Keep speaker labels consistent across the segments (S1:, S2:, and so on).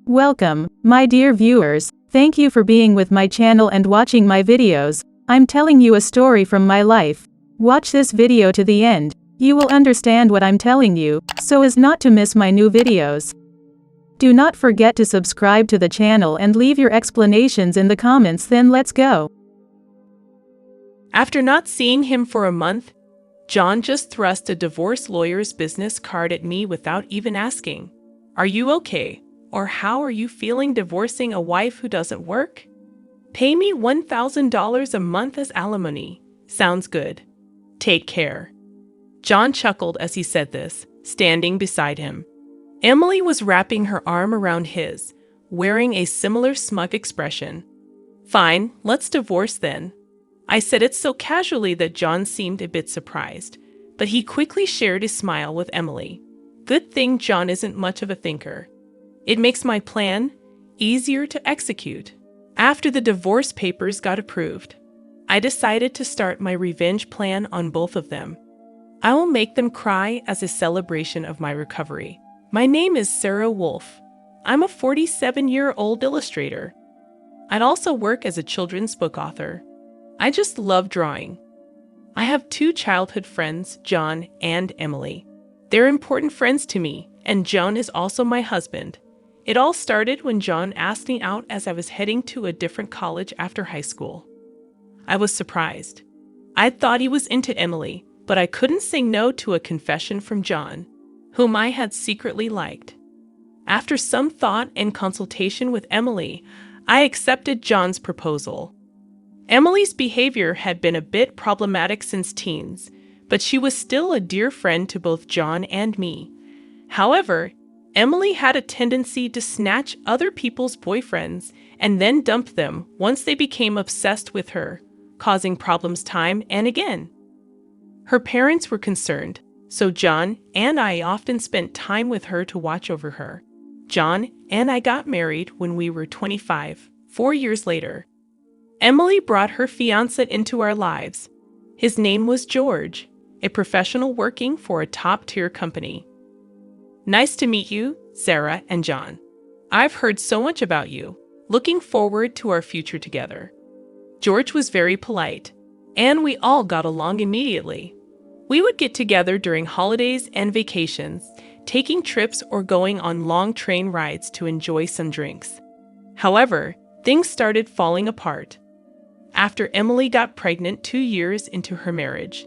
S1: Welcome, my dear viewers. Thank you for being with my channel and watching my videos. I'm telling you a story from my life. Watch this video to the end. You will understand what I'm telling you, so as not to miss my new videos. Do not forget to subscribe to the channel and leave your explanations in the comments. Then let's go.
S2: After not seeing him for a month, John just thrust a divorce lawyer's business card at me without even asking, "Are you okay? Or how are you feeling divorcing a wife who doesn't work? Pay me $1,000 a month as alimony. Sounds good. Take care." John chuckled as he said this, standing beside him. Emily was wrapping her arm around his, wearing a similar smug expression. "Fine, let's divorce then." I said it so casually that John seemed a bit surprised, but he quickly shared his smile with Emily. Good thing John isn't much of a thinker. It makes my plan easier to execute. After the divorce papers got approved, I decided to start my revenge plan on both of them. I will make them cry as a celebration of my recovery. My name is Sarah Wolf. I'm a 47-year-old illustrator. I'd also work as a children's book author. I just love drawing. I have two childhood friends, John and Emily. They're important friends to me, and John is also my husband. It all started when John asked me out as I was heading to a different college after high school. I was surprised. I thought he was into Emily, but I couldn't say no to a confession from John, whom I had secretly liked. After some thought and consultation with Emily, I accepted John's proposal. Emily's behavior had been a bit problematic since teens, but she was still a dear friend to both John and me. However, Emily had a tendency to snatch other people's boyfriends and then dump them once they became obsessed with her, causing problems time and again. Her parents were concerned, so John and I often spent time with her to watch over her. John and I got married when we were 25, 4 years later. Emily brought her fiancé into our lives. His name was George, a professional working for a top-tier company. Nice to meet you, Sarah and John. I've heard so much about you. Looking forward to our future together. George was very polite, and we all got along immediately. We would get together during holidays and vacations, taking trips or going on long train rides to enjoy some drinks. However, things started falling apart after Emily got pregnant 2 years into her marriage.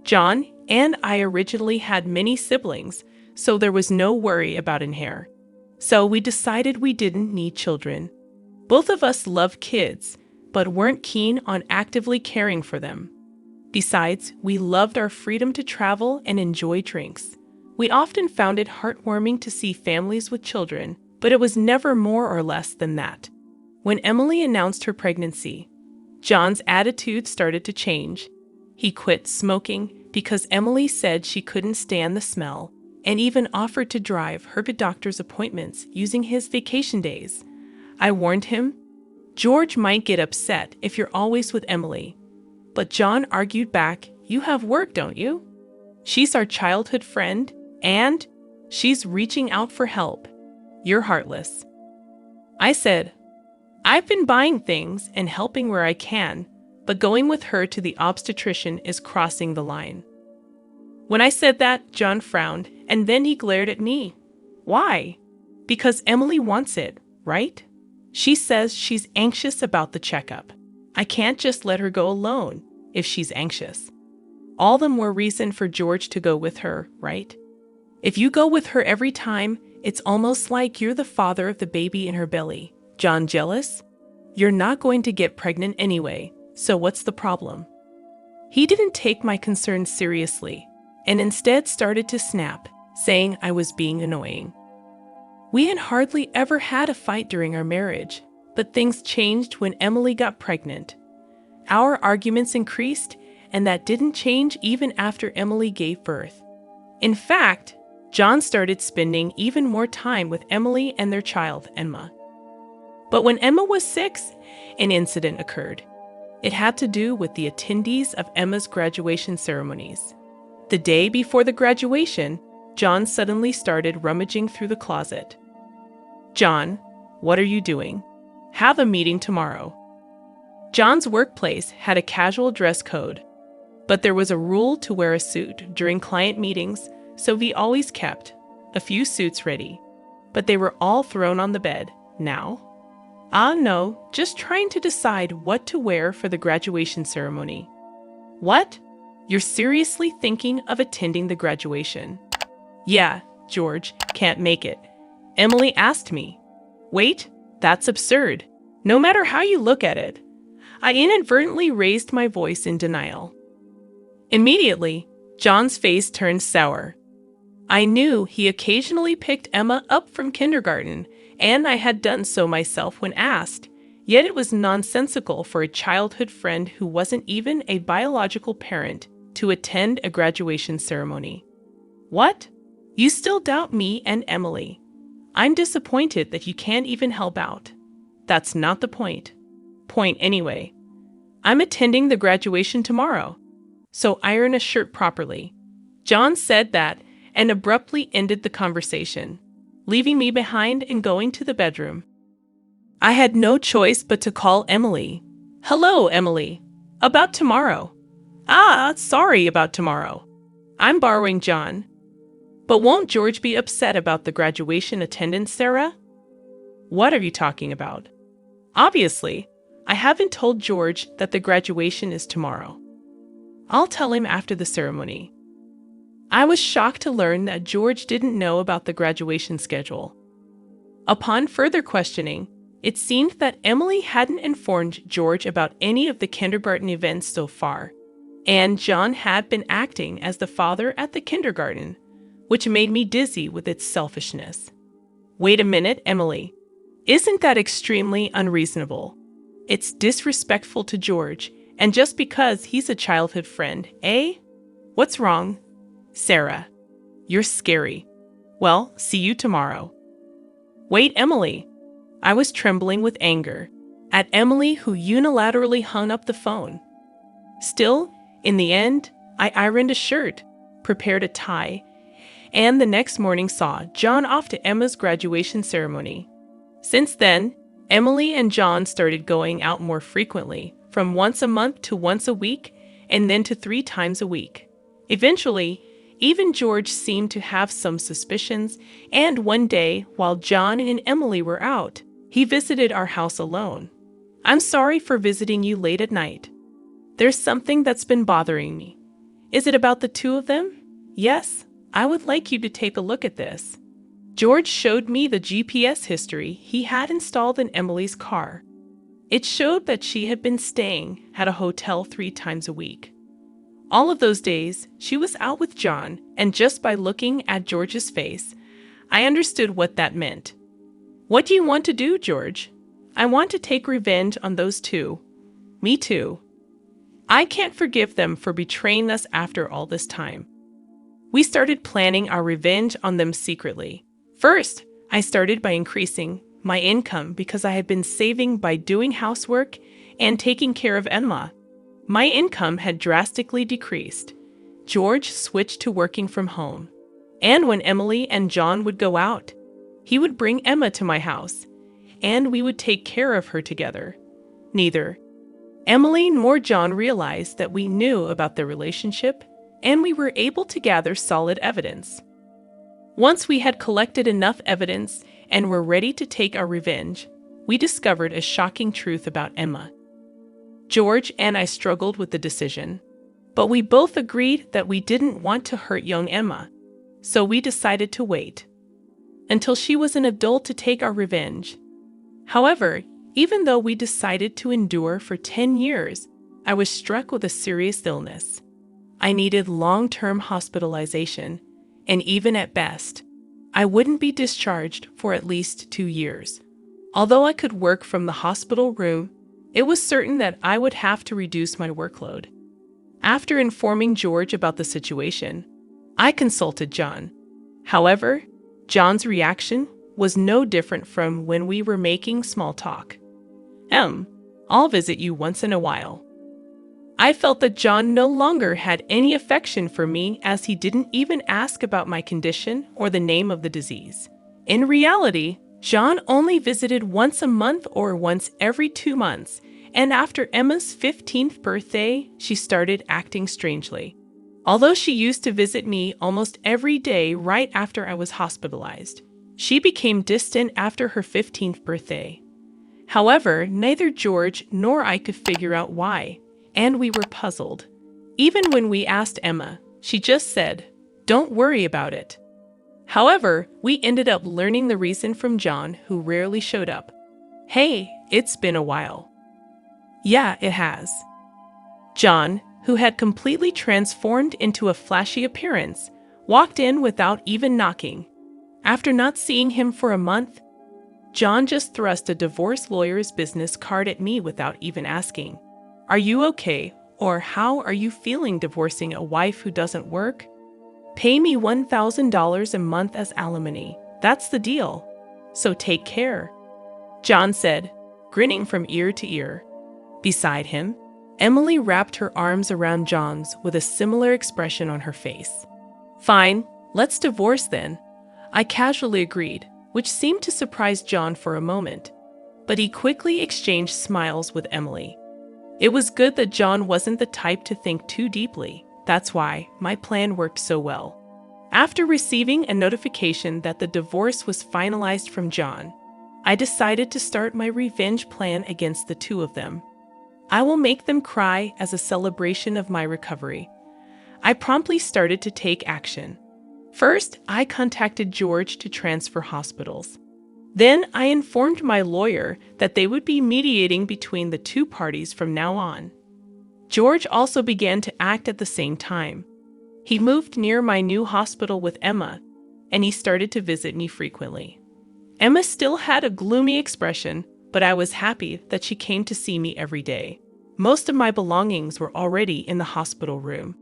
S2: John and I originally had many siblings, so there was no worry about an heir. So we decided we didn't need children. Both of us loved kids, but weren't keen on actively caring for them. Besides, we loved our freedom to travel and enjoy drinks. We often found it heartwarming to see families with children, but it was never more or less than that. When Emily announced her pregnancy, John's attitude started to change. He quit smoking because Emily said she couldn't stand the smell, and even offered to drive her to doctor's appointments using his vacation days. I warned him, "George might get upset if you're always with Emily." But John argued back, "You have work, don't you? She's our childhood friend, and she's reaching out for help. You're heartless." I said, "I've been buying things and helping where I can, but going with her to the obstetrician is crossing the line." When I said that, John frowned, and then he glared at me. "Why?" "Because Emily wants it, right? She says she's anxious about the checkup. I can't just let her go alone if she's anxious. All the more reason for George to go with her, right? If you go with her every time, it's almost like you're the father of the baby in her belly. John jealous? You're not going to get pregnant anyway, so what's the problem?" He didn't take my concerns seriously, and instead started to snap, saying I was being annoying. We had hardly ever had a fight during our marriage, but things changed when Emily got pregnant. Our arguments increased, and that didn't change even after Emily gave birth. In fact, John started spending even more time with Emily and their child, Emma. But when Emma was 6, an incident occurred. It had to do with the attendees of Emma's graduation ceremonies. The day before the graduation, John suddenly started rummaging through the closet. "John, What are you doing? Have a meeting tomorrow. John's workplace had a casual dress code, but there was a rule to wear a suit during client meetings, so we always kept a few suits ready. But they were all thrown on the bed now. No, just trying to decide what to wear for the graduation ceremony. What? You're seriously thinking of attending the graduation? Yeah, George, can't make it. Emily asked me. Wait, that's absurd. No matter how you look at it. I inadvertently raised my voice in denial. Immediately, John's face turned sour. I knew he occasionally picked Emma up from kindergarten, and I had done so myself when asked, yet it was nonsensical for a childhood friend who wasn't even a biological parent to attend a graduation ceremony. What? You still doubt me and Emily? I'm disappointed that you can't even help out. That's not the point. Point anyway. I'm attending the graduation tomorrow, so iron a shirt properly. John said that and abruptly ended the conversation, leaving me behind and going to the bedroom. I had no choice but to call Emily. Hello, Emily. About tomorrow. Sorry about tomorrow. I'm borrowing John. But won't George be upset about the graduation attendance, Sarah? What are you talking about? Obviously, I haven't told George that the graduation is tomorrow. I'll tell him after the ceremony. I was shocked to learn that George didn't know about the graduation schedule. Upon further questioning, it seemed that Emily hadn't informed George about any of the kindergarten events so far, and John had been acting as the father at the kindergarten, which made me dizzy with its selfishness. Wait a minute, Emily. Isn't that extremely unreasonable? It's disrespectful to George, and just because he's a childhood friend, eh? What's wrong? Sarah, you're scary. Well, see you tomorrow. Wait, Emily. I was trembling with anger at Emily, who unilaterally hung up the phone. Still, in the end, I ironed a shirt, prepared a tie, and the next morning saw John off to Emma's graduation ceremony. Since then, Emily and John started going out more frequently, from once a month to once a week, and then to 3 times a week. Eventually, even George seemed to have some suspicions, and one day, while John and Emily were out, he visited our house alone. I'm sorry for visiting you late at night. There's something that's been bothering me. Is it about the 2 of them? Yes, I would like you to take a look at this. George showed me the GPS history he had installed in Emily's car. It showed that she had been staying at a hotel 3 times a week. All of those days, she was out with John, and just by looking at George's face, I understood what that meant. What do you want to do, George? I want to take revenge on those 2. Me too. I can't forgive them for betraying us after all this time. We started planning our revenge on them secretly. First, I started by increasing my income because I had been saving by doing housework and taking care of Emma. My income had drastically decreased. George switched to working from home. And when Emily and John would go out, he would bring Emma to my house, and we would take care of her together. Neither Emily nor John realized that we knew about their relationship, and we were able to gather solid evidence. Once we had collected enough evidence and were ready to take our revenge, we discovered a shocking truth about Emma. George and I struggled with the decision, but we both agreed that we didn't want to hurt young Emma, so we decided to wait until she was an adult to take our revenge. However, even though we decided to endure for 10 years, I was struck with a serious illness. I needed long-term hospitalization, and even at best, I wouldn't be discharged for at least 2 years. Although I could work from the hospital room, it was certain that I would have to reduce my workload. After informing George about the situation, I consulted John. However, John's reaction was no different from when we were making small talk. I'll visit you once in a while. I felt that John no longer had any affection for me, as he didn't even ask about my condition or the name of the disease. In reality, John only visited once a month or once every 2 months, and after Emma's 15th birthday, she started acting strangely. Although she used to visit me almost every day right after I was hospitalized, she became distant after her 15th birthday. However, neither George nor I could figure out why, and we were puzzled. Even when we asked Emma, she just said, "Don't worry about it." However, we ended up learning the reason from John, who rarely showed up. "Hey, it's been a while." Yeah, it has. John, who had completely transformed into a flashy appearance, walked in without even knocking. After not seeing him for a month, John just thrust a divorce lawyer's business card at me without even asking, "Are you okay?" or "How are you feeling divorcing a wife who doesn't work? Pay me $1,000 a month as alimony. That's the deal. So take care," John said, grinning from ear to ear. Beside him, Emily wrapped her arms around John's with a similar expression on her face. "Fine, let's divorce then," I casually agreed, which seemed to surprise John for a moment, but he quickly exchanged smiles with Emily. It was good that John wasn't the type to think too deeply. That's why my plan worked so well. After receiving a notification that the divorce was finalized from John, I decided to start my revenge plan against the two of them. I will make them cry as a celebration of my recovery. I promptly started to take action. First, I contacted George to transfer hospitals. Then I informed my lawyer that they would be mediating between the two parties from now on. George also began to act at the same time. He moved near my new hospital with Emma, and he started to visit me frequently. Emma still had a gloomy expression, but I was happy that she came to see me every day. Most of my belongings were already in the hospital room.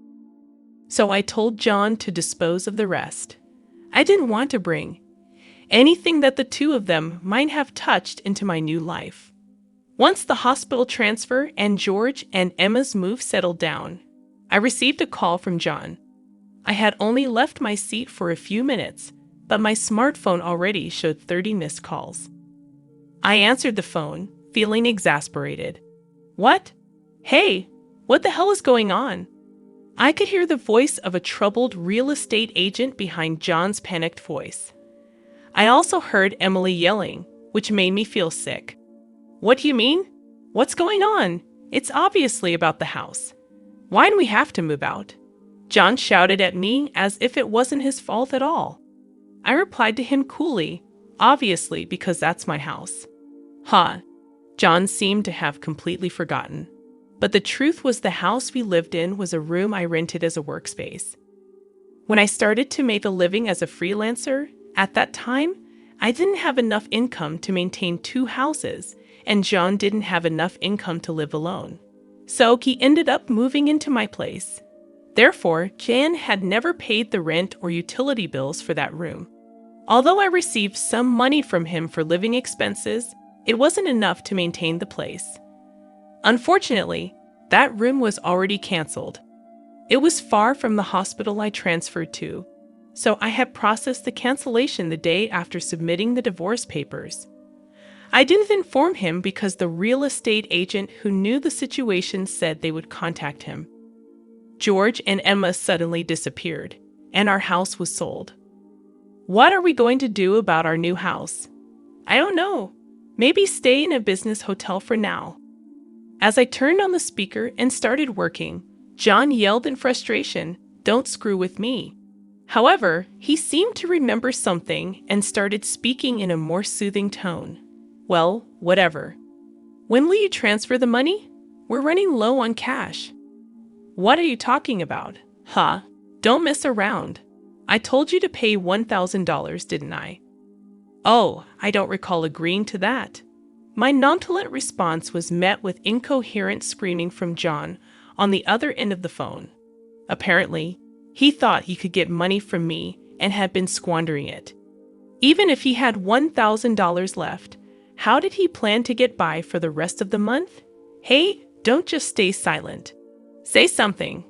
S2: So I told John to dispose of the rest. I didn't want to bring anything that the two of them might have touched into my new life. Once the hospital transfer and George and Emma's move settled down, I received a call from John. I had only left my seat for a few minutes, but my smartphone already showed 30 missed calls. I answered the phone, feeling exasperated. "What? Hey, what the hell is going on?" I could hear the voice of a troubled real estate agent behind John's panicked voice. I also heard Emily yelling, which made me feel sick. "What do you mean? What's going on? It's obviously about the house. Why do we have to move out?" John shouted at me as if it wasn't his fault at all. I replied to him coolly, "Obviously, because that's my house." Huh. John seemed to have completely forgotten. But the truth was the house we lived in was a room I rented as a workspace. When I started to make a living as a freelancer, at that time, I didn't have enough income to maintain 2 houses, and John didn't have enough income to live alone. So he ended up moving into my place. Therefore, Jan had never paid the rent or utility bills for that room. Although I received some money from him for living expenses, it wasn't enough to maintain the place. Unfortunately, that room was already canceled. It was far from the hospital I transferred to, so I had processed the cancellation the day after submitting the divorce papers. I didn't inform him because the real estate agent who knew the situation said they would contact him. George and Emma suddenly disappeared, and our house was sold. What are we going to do about our new house? I don't know. Maybe stay in a business hotel for now. As I turned on the speaker and started working, John yelled in frustration, "Don't screw with me." However, he seemed to remember something and started speaking in a more soothing tone. "Well, whatever. When will you transfer the money? We're running low on cash." "What are you talking about?" "Huh? Don't mess around. I told you to pay $1,000, didn't I?" "Oh, I don't recall agreeing to that." My nonchalant response was met with incoherent screaming from John on the other end of the phone. Apparently, he thought he could get money from me and had been squandering it. Even if he had $1,000 left, how did he plan to get by for the rest of the month? Hey, don't just stay silent. Say something.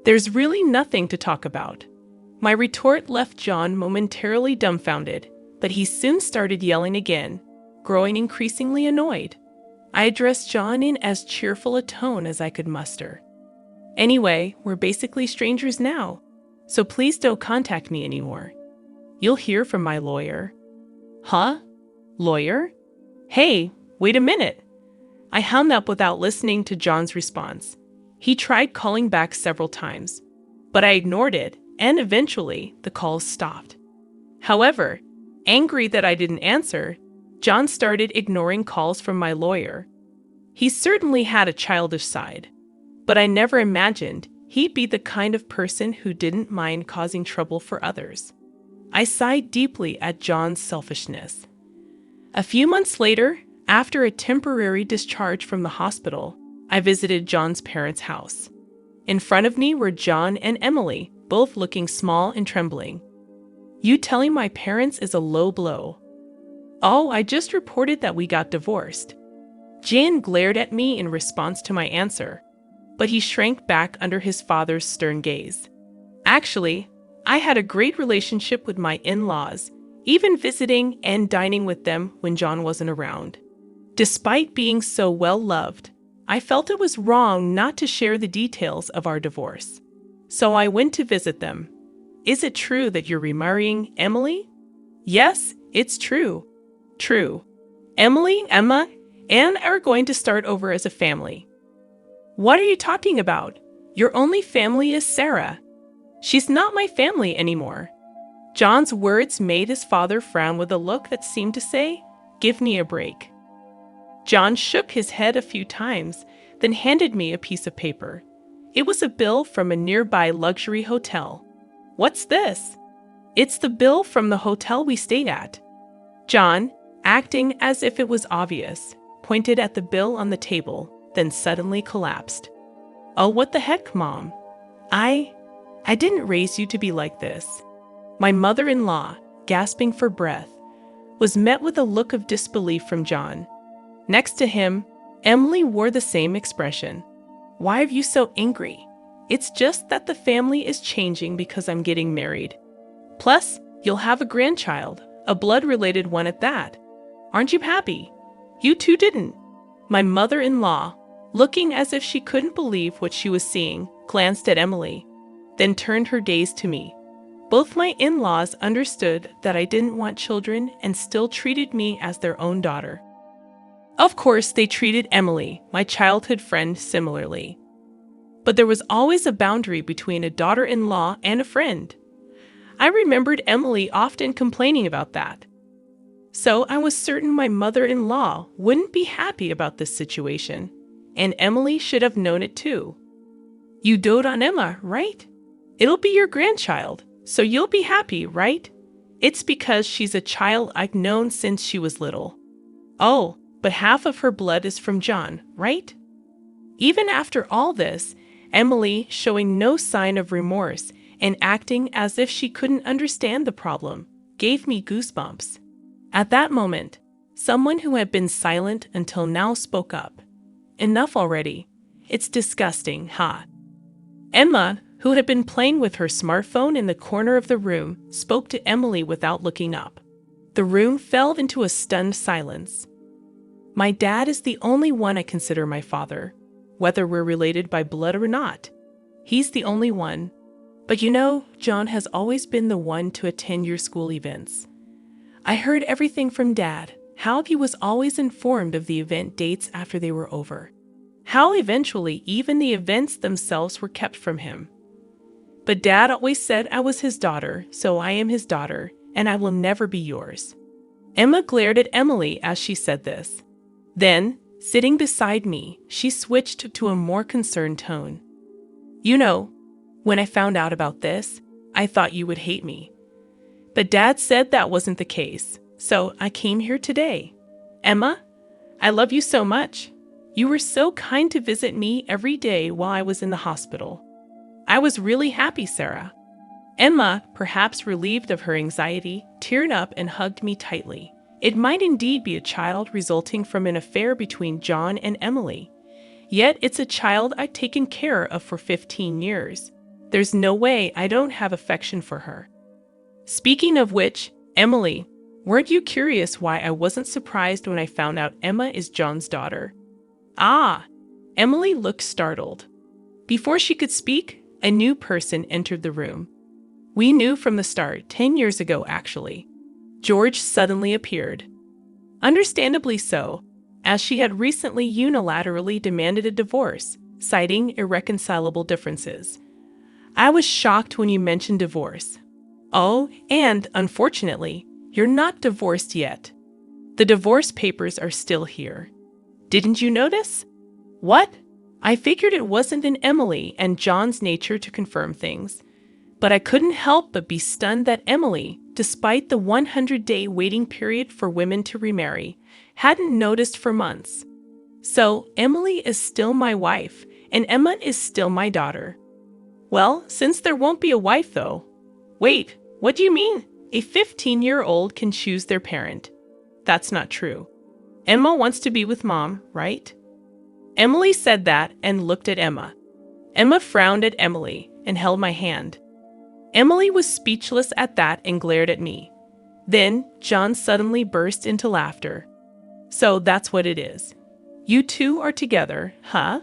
S2: There's really nothing to talk about. My retort left John momentarily dumbfounded, but he soon started yelling again, growing increasingly annoyed. I addressed John in as cheerful a tone as I could muster. Anyway, we're basically strangers now, so please don't contact me anymore. You'll hear from my lawyer. Huh? Lawyer? Hey, wait a minute. I hung up without listening to John's response. He tried calling back several times, but I ignored it, and eventually the calls stopped. However, angry that I didn't answer, John started ignoring calls from my lawyer. He certainly had a childish side, but I never imagined he'd be the kind of person who didn't mind causing trouble for others. I sighed deeply at John's selfishness. A few months later, after a temporary discharge from the hospital, I visited John's parents' house. In front of me were John and Emily, both looking small and trembling. You telling my parents is a low blow. Oh, I just reported that we got divorced. Jan glared at me in response to my answer, but he shrank back under his father's stern gaze. Actually, I had a great relationship with my in-laws, even visiting and dining with them when John wasn't around. Despite being so well loved, I felt it was wrong not to share the details of our divorce. So I went to visit them. Is it true that you're remarrying Emily? Yes, it's true. True. Emily, Emma, and I are going to start over as a family. What are you talking about? Your only family is Sarah. She's not my family anymore. John's words made his father frown with a look that seemed to say, "Give me a break." John shook his head a few times, then handed me a piece of paper. It was a bill from a nearby luxury hotel. What's this? It's the bill from the hotel we stayed at. John, acting as if it was obvious, pointed at the bill on the table, then suddenly collapsed. Oh, what the heck, Mom? I didn't raise you to be like this. My mother-in-law, gasping for breath, was met with a look of disbelief from John. Next to him, Emily wore the same expression. Why are you so angry? It's just that the family is changing because I'm getting married. Plus, you'll have a grandchild, a blood-related one at that. Aren't you happy? You two didn't. My mother-in-law, looking as if she couldn't believe what she was seeing, glanced at Emily, then turned her gaze to me. Both my in-laws understood that I didn't want children and still treated me as their own daughter. Of course, they treated Emily, my childhood friend, similarly. But there was always a boundary between a daughter-in-law and a friend. I remembered Emily often complaining about that. So I was certain my mother-in-law wouldn't be happy about this situation, and Emily should have known it too. You dote on Emma, right? It'll be your grandchild, so you'll be happy, right? It's because she's a child I've known since she was little. Oh, but half of her blood is from John, right? Even after all this, Emily, showing no sign of remorse and acting as if she couldn't understand the problem, gave me goosebumps. At that moment, someone who had been silent until now spoke up. Enough already. It's disgusting, huh? Emma, who had been playing with her smartphone in the corner of the room, spoke to Emily without looking up. The room fell into a stunned silence. My dad is the only one I consider my father, whether we're related by blood or not. He's the only one. But you know, John has always been the one to attend your school events. I heard everything from Dad, how he was always informed of the event dates after they were over, how eventually even the events themselves were kept from him. But Dad always said I was his daughter, so I am his daughter, and I will never be yours. Emma glared at Emily as she said this. Then, sitting beside me, she switched to a more concerned tone. You know, when I found out about this, I thought you would hate me. But Dad said that wasn't the case, so I came here today. Emma, I love you so much. You were so kind to visit me every day while I was in the hospital. I was really happy, Sarah. Emma, perhaps relieved of her anxiety, teared up and hugged me tightly. It might indeed be a child resulting from an affair between John and Emily. Yet it's a child I've taken care of for 15 years. There's no way I don't have affection for her. Speaking of which, Emily, Weren't you curious why I wasn't surprised when I found out Emma is John's daughter? Ah, Emily looked startled. Before she could speak, a new person entered the room. We knew from the start, 10 years ago actually. George suddenly appeared. Understandably so, as she had recently unilaterally demanded a divorce, citing irreconcilable differences. I was shocked when you mentioned divorce. Oh, and unfortunately, you're not divorced yet. The divorce papers are still here. Didn't you notice? What? I figured it wasn't in Emily and John's nature to confirm things. But I couldn't help but be stunned that Emily, despite the 100-day waiting period for women to remarry, hadn't noticed for months. So, Emily is still my wife, and Emma is still my daughter. Well, since there won't be a wife though. Wait, what do you mean? A 15-year-old can choose their parent. That's not true. Emma wants to be with Mom, right? Emily said that and looked at Emma. Emma frowned at Emily and held my hand. Emily was speechless at that and glared at me. Then, John suddenly burst into laughter. So that's what it is. You two are together, huh?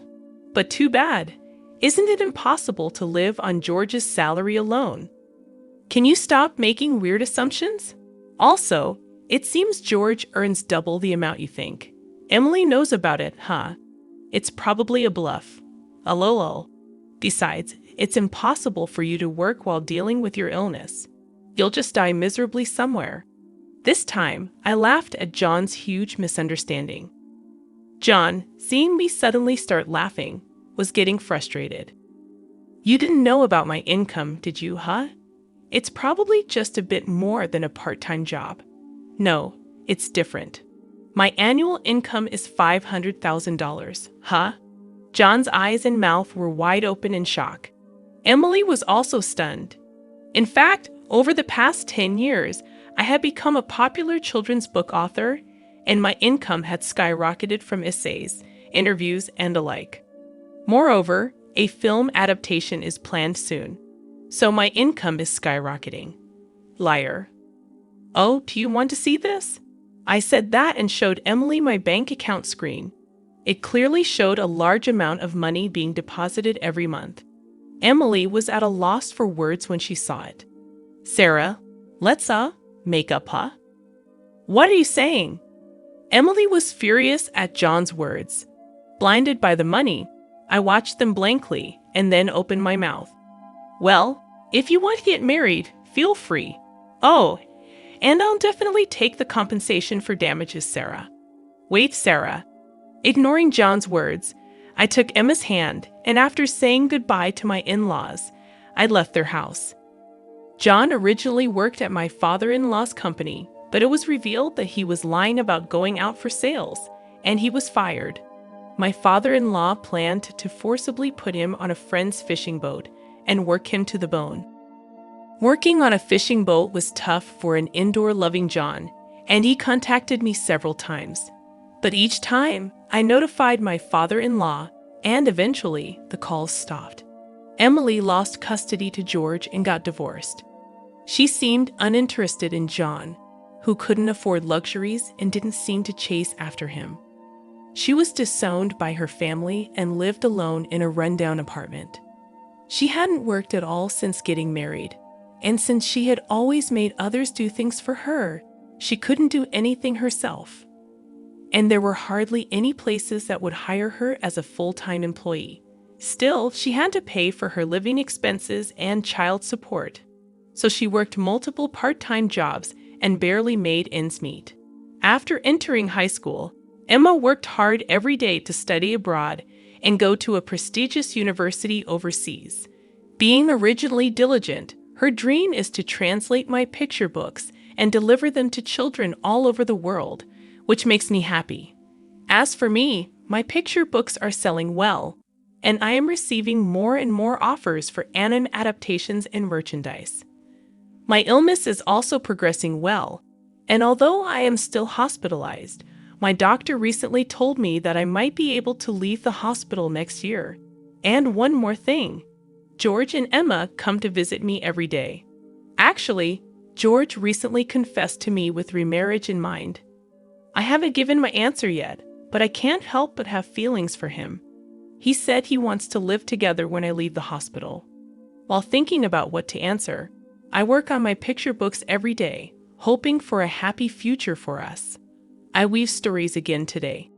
S2: But too bad. Isn't it impossible to live on George's salary alone? Can you stop making weird assumptions? Also, it seems George earns double the amount you think. Emily knows about it, huh? It's probably a bluff. A lol. Besides, it's impossible for you to work while dealing with your illness. You'll just die miserably somewhere. This time, I laughed at John's huge misunderstanding. John, seeing me suddenly start laughing, was getting frustrated. You didn't know about my income, did you, huh? It's probably just a bit more than a part-time job. No, it's different. My annual income is $500,000, huh? John's eyes and mouth were wide open in shock. Emily was also stunned. In fact, over the past 10 years, I had become a popular children's book author, and my income had skyrocketed from essays, interviews, and the like. Moreover, a film adaptation is planned soon, so my income is skyrocketing. Liar. Oh, do you want to see this? I said that and showed Emily my bank account screen. It clearly showed a large amount of money being deposited every month. Emily was at a loss for words when she saw it. Sarah, let's make up, huh? What are you saying? Emily was furious at John's words. Blinded by the money, I watched them blankly and then opened my mouth. Well, if you want to get married, feel free. Oh, and I'll definitely take the compensation for damages, Sarah. Wait, Sarah. Ignoring John's words, I took Emma's hand, and after saying goodbye to my in-laws, I left their house. John originally worked at my father-in-law's company, but it was revealed that he was lying about going out for sales, and he was fired. My father-in-law planned to forcibly put him on a friend's fishing boat and work him to the bone. Working on a fishing boat was tough for an indoor-loving John, and he contacted me several times. But each time, I notified my father-in-law, and eventually, the calls stopped. Emily lost custody to George and got divorced. She seemed uninterested in John, who couldn't afford luxuries and didn't seem to chase after him. She was disowned by her family and lived alone in a rundown apartment. She hadn't worked at all since getting married, and since she had always made others do things for her, she couldn't do anything herself. And there were hardly any places that would hire her as a full-time employee. Still, she had to pay for her living expenses and child support, so she worked multiple part-time jobs and barely made ends meet. After entering high school, Emma worked hard every day to study abroad and go to a prestigious university overseas. Being originally diligent, her dream is to translate my picture books and deliver them to children all over the world, which makes me happy. As for me, my picture books are selling well, and I am receiving more and more offers for anime adaptations and merchandise. My illness is also progressing well, and although I am still hospitalized, my doctor recently told me that I might be able to leave the hospital next year. And one more thing, George and Emma come to visit me every day. Actually, George recently confessed to me with remarriage in mind. I haven't given my answer yet, but I can't help but have feelings for him. He said he wants to live together when I leave the hospital. While thinking about what to answer, I work on my picture books every day, hoping for a happy future for us. I weave stories again today.